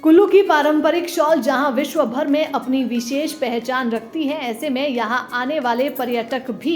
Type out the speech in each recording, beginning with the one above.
कुल्लू की पारंपरिक शॉल जहां विश्व भर में अपनी विशेष पहचान रखती है, ऐसे में यहां आने वाले पर्यटक भी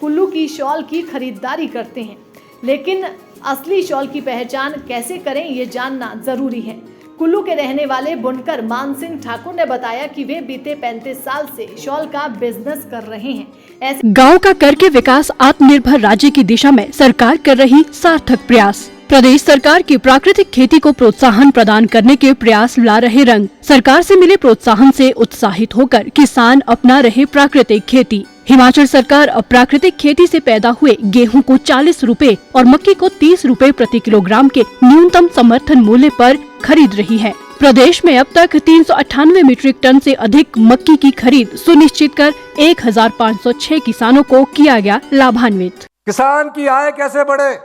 कुल्लू की शॉल की खरीदारी करते हैं। लेकिन असली शॉल की पहचान कैसे करें, ये जानना जरूरी है। कुल्लू के रहने वाले बुनकर मान सिंह ठाकुर ने बताया कि वे बीते 35 साल से शॉल का बिजनेस कर रहे हैं। ऐसे गाँव का करके विकास आत्मनिर्भर राज्य की दिशा में सरकार कर रही सार्थक प्रयास। प्रदेश सरकार की प्राकृतिक खेती को प्रोत्साहन प्रदान करने के प्रयास ला रहे रंग। सरकार से मिले प्रोत्साहन से उत्साहित होकर किसान अपना रहे प्राकृतिक खेती। हिमाचल सरकार अब प्राकृतिक खेती से पैदा हुए गेहूं को 40 रुपए और मक्की को 30 रुपए प्रति किलोग्राम के न्यूनतम समर्थन मूल्य पर खरीद रही है। प्रदेश में अब तक 398 मीट्रिक टन से अधिक मक्की की खरीद सुनिश्चित कर 1506 किसानों को किया गया लाभान्वित। किसान की आय कैसे बढ़े,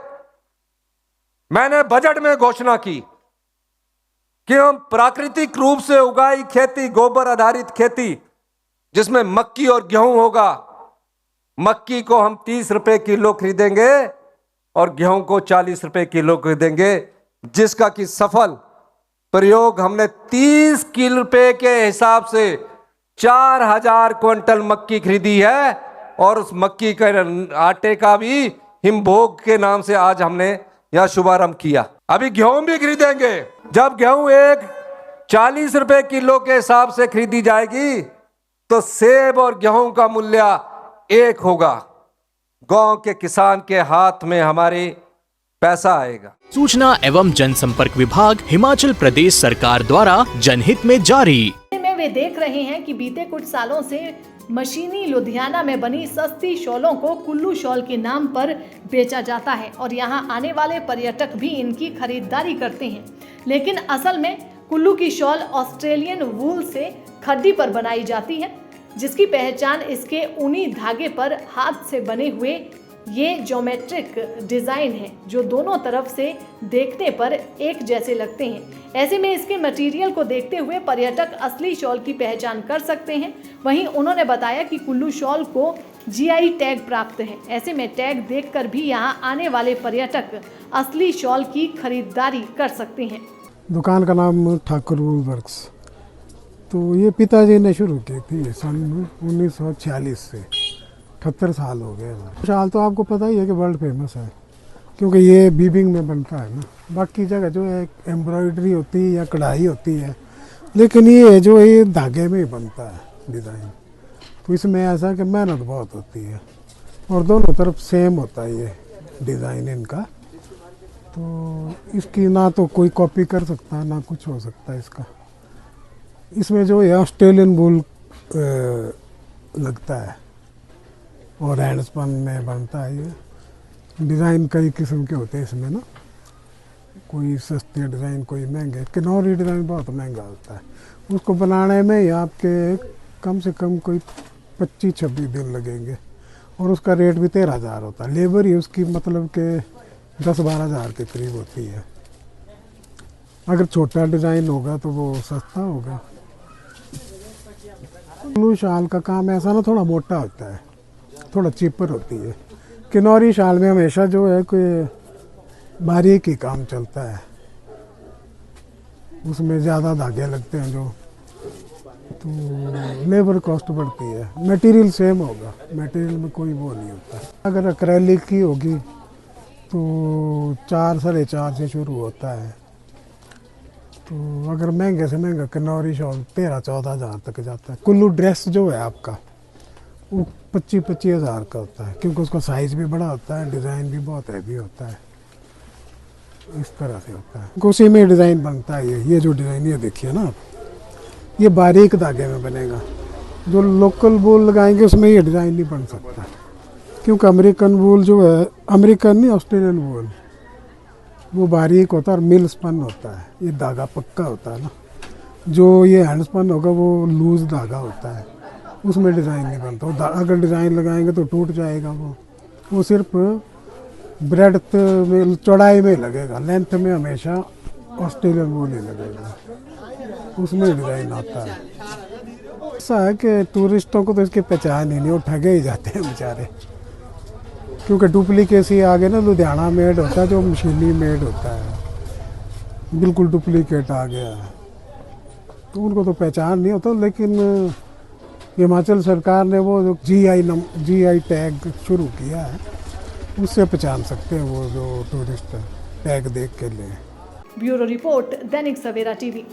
मैंने बजट में घोषणा की कि हम प्राकृतिक रूप से उगाई खेती, गोबर आधारित खेती, जिसमें मक्की और गेहूं होगा। मक्की को हम 30 रुपए किलो खरीदेंगे और गेहूं को 40 रुपए किलो खरीदेंगे, जिसका कि सफल प्रयोग हमने 30 किलो रुपए के हिसाब से 4000 क्विंटल मक्की खरीदी है। और उस मक्की के आटे का भी हिमभोग के नाम से आज हमने यह शुभारंभ किया। अभी गेहूं भी खरीदेंगे। जब गेहूं 40 रुपए किलो के हिसाब से खरीदी जाएगी तो सेब और गेहूं का मूल्य एक होगा। गांव के किसान के हाथ में हमारे पैसा आएगा। सूचना एवं जनसंपर्क विभाग हिमाचल प्रदेश सरकार द्वारा जनहित में जारी। वे देख रहे हैं कि बीते कुछ सालों से मशीनी लुधियाना में बनी सस्ती शॉलों को कुल्लू शॉल के नाम पर बेचा जाता है और यहां आने वाले पर्यटक भी इनकी खरीदारी करते हैं। लेकिन असल में कुल्लू की शॉल ऑस्ट्रेलियन वूल से खड्डी पर बनाई जाती है, जिसकी पहचान इसके ऊनी धागे पर हाथ से बने हुए ये ज्योमेट्रिक डिजाइन है, जो दोनों तरफ से देखने पर एक जैसे लगते हैं। ऐसे में इसके मटेरियल को देखते हुए पर्यटक असली शॉल की पहचान कर सकते हैं। वहीं उन्होंने बताया कि कुल्लू शॉल को जीआई टैग प्राप्त है। ऐसे में टैग देखकर भी यहां आने वाले पर्यटक असली शॉल की खरीदारी कर सकते हैं। दुकान का नाम ठाकुर वूल वर्क्स। तो ये पिताजी ने शुरू की थी सन 1946 से। 78 साल हो गए। शाल तो आपको पता ही है कि वर्ल्ड फेमस है, क्योंकि ये बीबिंग में बनता है ना। बाकी जगह जो है एम्ब्रॉयडरी होती है या कढ़ाई होती है, लेकिन ये जो है धागे में ही बनता है डिज़ाइन। तो इसमें ऐसा कि मेहनत बहुत होती है और दोनों तरफ सेम होता है ये डिज़ाइन इनका। तो इसकी ना तो कोई कॉपी कर सकता है ना कुछ हो सकता है इसका। इसमें जो है ऑस्ट्रेलियन वूल लगता है और हैंडस्पन में बनता है। ये डिज़ाइन कई किस्म के होते हैं इसमें ना, कोई सस्ते डिज़ाइन, कोई महंगे। किन्नौरी डिज़ाइन बहुत महंगा होता है, उसको बनाने में ही आपके कम से कम कोई 25-26 दिन लगेंगे और उसका रेट भी 13,000 होता है। लेबर ही उसकी मतलब के 10-12 हज़ार के करीब होती है। अगर छोटा डिज़ाइन होगा तो वो सस्ता होगा। कुल्लू शाल का काम ऐसा ना थोड़ा मोटा होता है, थोड़ा चीपर होती है। किन्नौरी शाल में हमेशा जो है कोई बारीकी काम चलता है, उसमें ज़्यादा धागे लगते हैं जो, तो लेबर कॉस्ट बढ़ती है। मटेरियल सेम होगा, मटेरियल में कोई वो नहीं होता। अगर एक्रेलिक की होगी तो 4-4.5 से शुरू होता है। तो अगर महंगे से महंगा किन्नौरी शॉल 13-14 हज़ार तक जाता है। कुल्लू ड्रेस जो है आपका वो 25-25 हज़ार का होता है, क्योंकि उसका साइज़ भी बड़ा होता है, डिज़ाइन भी बहुत हैवी होता है। इस तरह से होता है। उसी में डिज़ाइन बनता है। ये जो डिज़ाइन ये देखिए ना, ये बारीक धागे में बनेगा। जो लोकल वूल लगाएंगे उसमें ये डिज़ाइन नहीं बन सकता, क्योंकि अमेरिकन वूल जो है, अमेरिकन नहीं ऑस्ट्रेलियन वूल, वो बारीक होता है और मिल स्पन होता है। ये धागा पक्का होता है ना। जो ये हैंड स्पन होगा वो लूज धागा होता है, उसमें डिज़ाइन नहीं बनता। अगर डिज़ाइन लगाएंगे तो टूट जाएगा। वो सिर्फ ब्रेड्थ में, चौड़ाई में लगेगा, लेंथ में हमेशा ऑस्ट्रेलियन वूल ही लगेगा, उसमें डिज़ाइन आता है। ऐसा है कि टूरिस्टों को तो इसकी पहचान ही नहीं, वो ठगे ही जाते हैं बेचारे। क्योंकि डुप्लीकेसी आ गया ना, लुधियाना मेड होता है जो मशीनी मेड होता है, बिल्कुल डुप्लीकेट आ गया है। तो उनको तो पहचान नहीं होता, लेकिन हिमाचल सरकार ने वो जो जीआई टैग शुरू किया है, उससे पहचान सकते हैं वो जो टूरिस्ट टैग देख के ले। Bureau report, Dainik Savera TV.